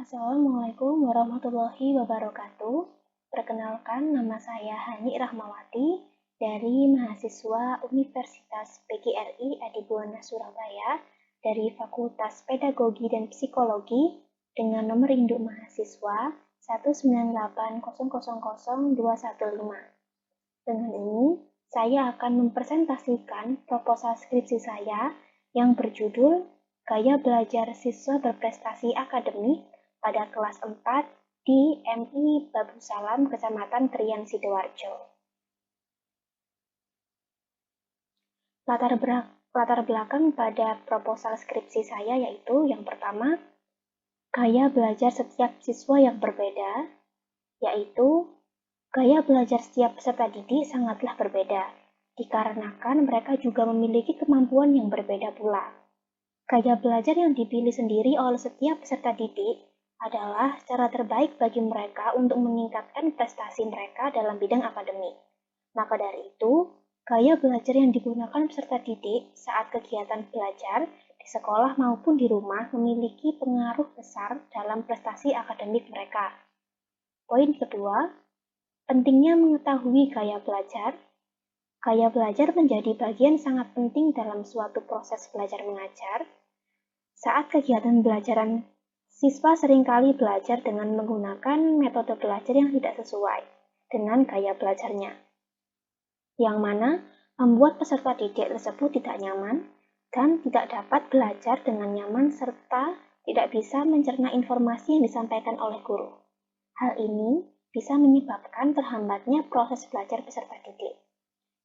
Assalamualaikum warahmatullahi wabarakatuh. Perkenalkan, nama saya Hani Rahmawati dari mahasiswa Universitas PGRI Adibuana Surabaya dari Fakultas Pedagogi dan Psikologi dengan nomor induk mahasiswa 198000215. Dengan ini, saya akan mempresentasikan proposal skripsi saya yang berjudul Gaya Belajar Siswa Berprestasi Akademik pada kelas 4 di MI Babu Salam, Kecamatan Krian, Sidoarjo. Latar belakang pada proposal skripsi saya yaitu yang pertama, gaya belajar setiap siswa yang berbeda, yaitu gaya belajar setiap peserta didik sangatlah berbeda, dikarenakan mereka juga memiliki kemampuan yang berbeda pula. Gaya belajar yang dipilih sendiri oleh setiap peserta didik adalah cara terbaik bagi mereka untuk meningkatkan prestasi mereka dalam bidang akademik. Maka dari itu, gaya belajar yang digunakan peserta didik saat kegiatan belajar di sekolah maupun di rumah memiliki pengaruh besar dalam prestasi akademik mereka. Poin kedua, pentingnya mengetahui gaya belajar. Gaya belajar menjadi bagian sangat penting dalam suatu proses belajar mengajar. Saat kegiatan belajaran, siswa seringkali belajar dengan menggunakan metode belajar yang tidak sesuai dengan gaya belajarnya, yang mana membuat peserta didik tersebut tidak nyaman dan tidak dapat belajar dengan nyaman serta tidak bisa mencerna informasi yang disampaikan oleh guru. Hal ini bisa menyebabkan terhambatnya proses belajar peserta didik,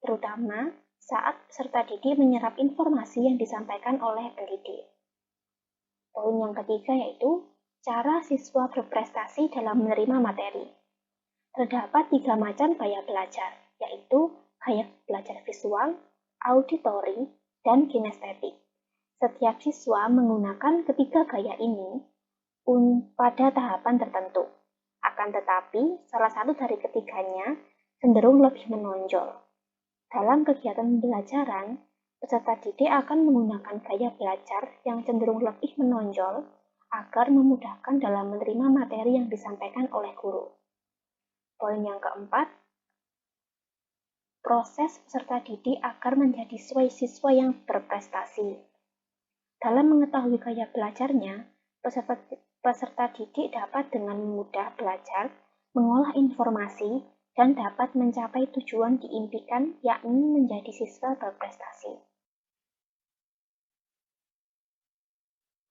terutama saat peserta didik menyerap informasi yang disampaikan oleh pendidik. Poin yang ketiga yaitu cara siswa berprestasi dalam menerima materi. Terdapat 3 macam gaya belajar, yaitu gaya belajar visual, auditori, dan kinestetik. Setiap siswa menggunakan ketiga gaya ini pada tahapan tertentu. Akan tetapi, salah satu dari ketiganya cenderung lebih menonjol. Dalam kegiatan pembelajaran, peserta didik akan menggunakan gaya belajar yang cenderung lebih menonjol agar memudahkan dalam menerima materi yang disampaikan oleh guru. Poin yang keempat, proses peserta didik agar menjadi siswa yang berprestasi. Dalam mengetahui gaya belajarnya, peserta didik dapat dengan mudah belajar, mengolah informasi, dan dapat mencapai tujuan diimpikan, yakni menjadi siswa berprestasi.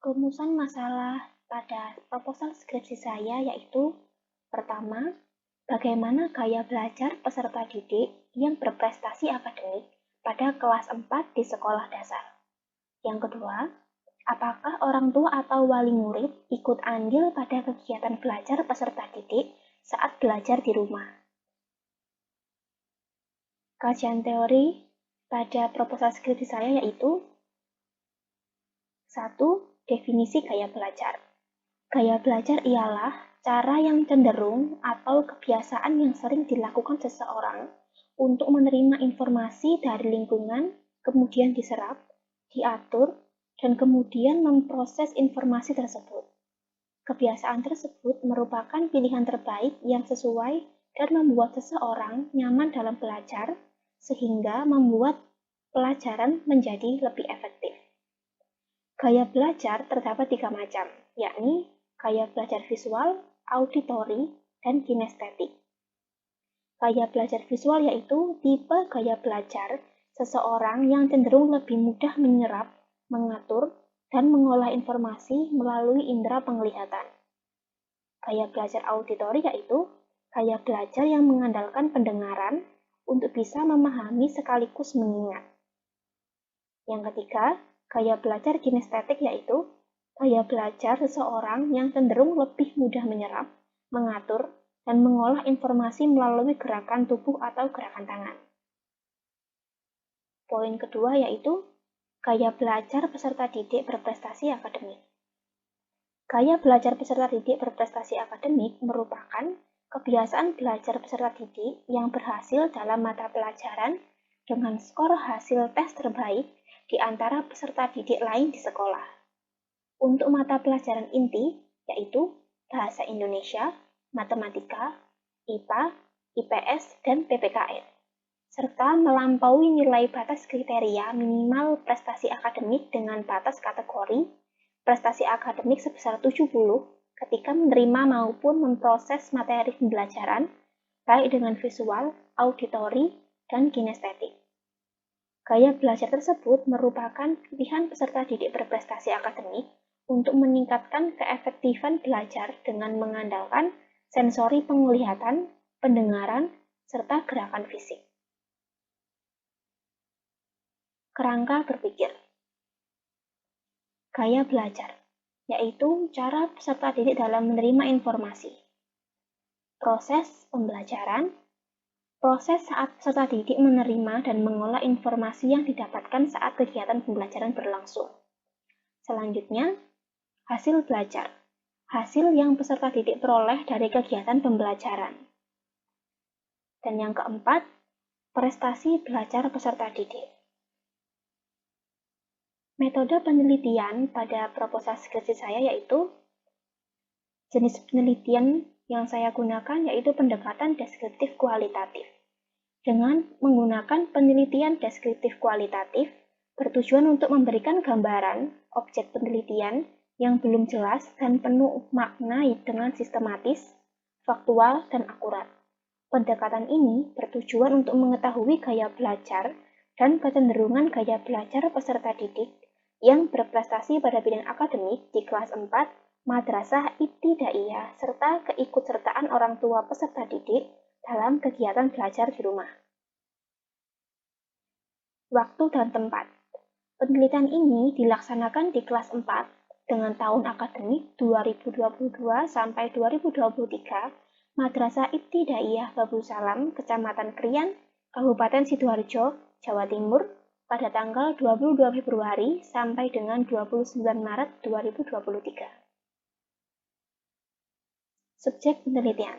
Rumusan masalah pada proposal skripsi saya yaitu, pertama, bagaimana gaya belajar peserta didik yang berprestasi akademik pada kelas 4 di sekolah dasar. Yang kedua, apakah orang tua atau wali murid ikut andil pada kegiatan belajar peserta didik saat belajar di rumah? Kajian teori pada proposal skripsi saya yaitu 1. Definisi gaya belajar. Gaya belajar ialah cara yang cenderung atau kebiasaan yang sering dilakukan seseorang untuk menerima informasi dari lingkungan, kemudian diserap, diatur, dan kemudian memproses informasi tersebut. Kebiasaan tersebut merupakan pilihan terbaik yang sesuai dan membuat seseorang nyaman dalam belajar, sehingga membuat pelajaran menjadi lebih efektif. Gaya belajar terdapat 3 macam, yakni gaya belajar visual, auditori, dan kinestetik. Gaya belajar visual yaitu tipe gaya belajar seseorang yang cenderung lebih mudah menyerap, mengatur, dan mengolah informasi melalui indera penglihatan. Gaya belajar auditori yaitu gaya belajar yang mengandalkan pendengaran untuk bisa memahami sekaligus mengingat. Yang ketiga, gaya belajar kinestetik yaitu gaya belajar seseorang yang cenderung lebih mudah menyerap, mengatur, dan mengolah informasi melalui gerakan tubuh atau gerakan tangan. Poin kedua yaitu gaya belajar peserta didik berprestasi akademik. Gaya belajar peserta didik berprestasi akademik merupakan kebiasaan belajar peserta didik yang berhasil dalam mata pelajaran dengan skor hasil tes terbaik di antara peserta didik lain di sekolah. Untuk mata pelajaran inti, yaitu bahasa Indonesia, matematika, IPA, IPS, dan PPKN, serta melampaui nilai batas kriteria minimal prestasi akademik dengan batas kategori prestasi akademik sebesar 70 ketika menerima maupun memproses materi pembelajaran, baik dengan visual, auditori, dan kinestetik. Gaya belajar tersebut merupakan pilihan peserta didik berprestasi akademik untuk meningkatkan keefektifan belajar dengan mengandalkan sensori penglihatan, pendengaran, serta gerakan fisik. Kerangka berpikir. Gaya belajar, yaitu cara peserta didik dalam menerima informasi. Proses pembelajaran, proses saat peserta didik menerima dan mengolah informasi yang didapatkan saat kegiatan pembelajaran berlangsung. Selanjutnya, hasil belajar, hasil yang peserta didik peroleh dari kegiatan pembelajaran. Dan yang keempat, prestasi belajar peserta didik. Metode penelitian pada proposal skripsi saya yaitu jenis penelitian yang saya gunakan yaitu pendekatan deskriptif kualitatif. Dengan menggunakan penelitian deskriptif kualitatif, bertujuan untuk memberikan gambaran objek penelitian yang belum jelas dan penuh makna dengan sistematis, faktual, dan akurat. Pendekatan ini bertujuan untuk mengetahui gaya belajar dan kecenderungan gaya belajar peserta didik yang berprestasi pada bidang akademik di kelas 4, madrasah ibtidaiyah, serta keikutsertaan orang tua peserta didik dalam kegiatan belajar di rumah. Waktu dan tempat. Penelitian ini dilaksanakan di kelas 4 dengan tahun akademik 2022 sampai 2023, Madrasah Ibtidaiyah Babul Salam, Kecamatan Krian, Kabupaten Sidoarjo, Jawa Timur, pada tanggal 22 Februari sampai dengan 29 Maret 2023. Subjek penelitian.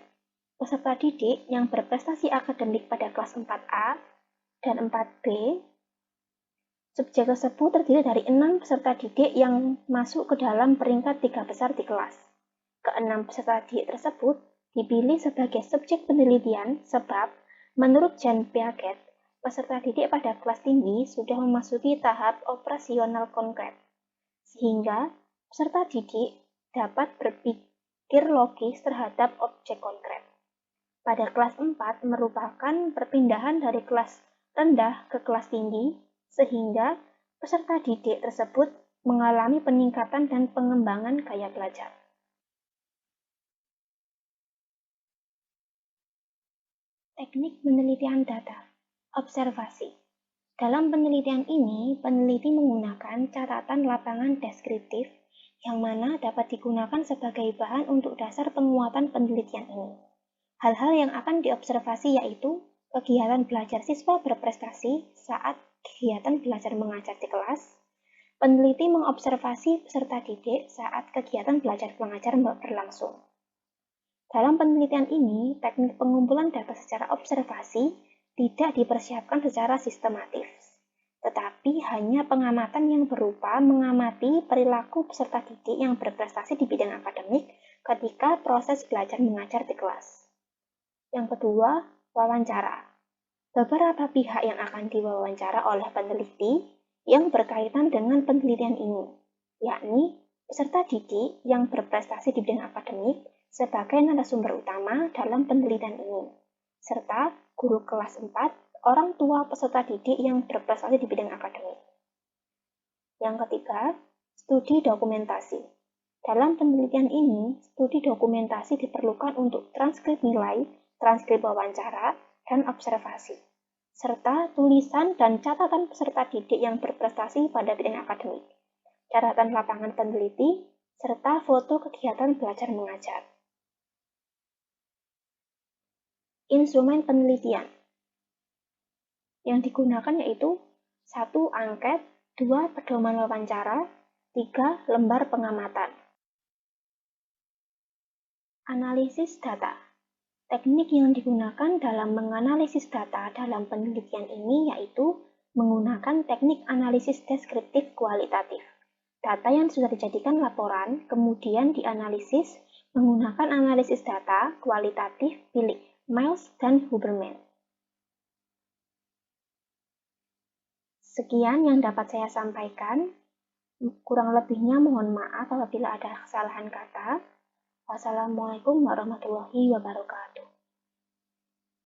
Peserta didik yang berprestasi akademik pada kelas 4A dan 4B. Subjek tersebut terdiri dari 6 peserta didik yang masuk ke dalam peringkat 3 besar di kelas. Ke-6 peserta didik tersebut dipilih sebagai subjek penelitian sebab, menurut Jan Piaget, peserta didik pada kelas tinggi sudah memasuki tahap operasional konkret, sehingga peserta didik dapat berpikir logis terhadap objek konkret. Pada kelas 4 merupakan perpindahan dari kelas rendah ke kelas tinggi, sehingga peserta didik tersebut mengalami peningkatan dan pengembangan gaya belajar. Teknik penelitian data. Observasi. Dalam penelitian ini, peneliti menggunakan catatan lapangan deskriptif yang mana dapat digunakan sebagai bahan untuk dasar penguatan penelitian ini. Hal-hal yang akan diobservasi yaitu kegiatan belajar siswa berprestasi saat kegiatan belajar mengajar di kelas. Peneliti mengobservasi peserta didik saat kegiatan belajar mengajar berlangsung. Dalam penelitian ini, teknik pengumpulan data secara observasi tidak dipersiapkan secara sistematis, tetapi hanya pengamatan yang berupa mengamati perilaku peserta didik yang berprestasi di bidang akademik ketika proses belajar mengajar di kelas. Yang kedua, wawancara. Beberapa pihak yang akan diwawancara oleh peneliti yang berkaitan dengan penelitian ini, yakni peserta didik yang berprestasi di bidang akademik sebagai narasumber utama dalam penelitian ini, serta guru kelas 4, orang tua peserta didik yang berprestasi di bidang akademik. Yang ketiga, studi dokumentasi. Dalam penelitian ini, studi dokumentasi diperlukan untuk transkrip nilai, transkrip wawancara, dan observasi, serta tulisan dan catatan peserta didik yang berprestasi pada bidang akademik, catatan lapangan peneliti, serta foto kegiatan belajar mengajar. Instrumen penelitian yang digunakan yaitu 1. Angket, 2. Pedoman wawancara, 3. Lembar pengamatan. Analisis data. Teknik yang digunakan dalam menganalisis data dalam penelitian ini yaitu menggunakan teknik analisis deskriptif kualitatif. Data yang sudah dijadikan laporan kemudian dianalisis Menggunakan analisis data kualitatif, pilih Miles dan Huberman. Sekian yang dapat saya sampaikan. Kurang lebihnya mohon maaf apabila ada kesalahan kata. Wassalamualaikum warahmatullahi wabarakatuh.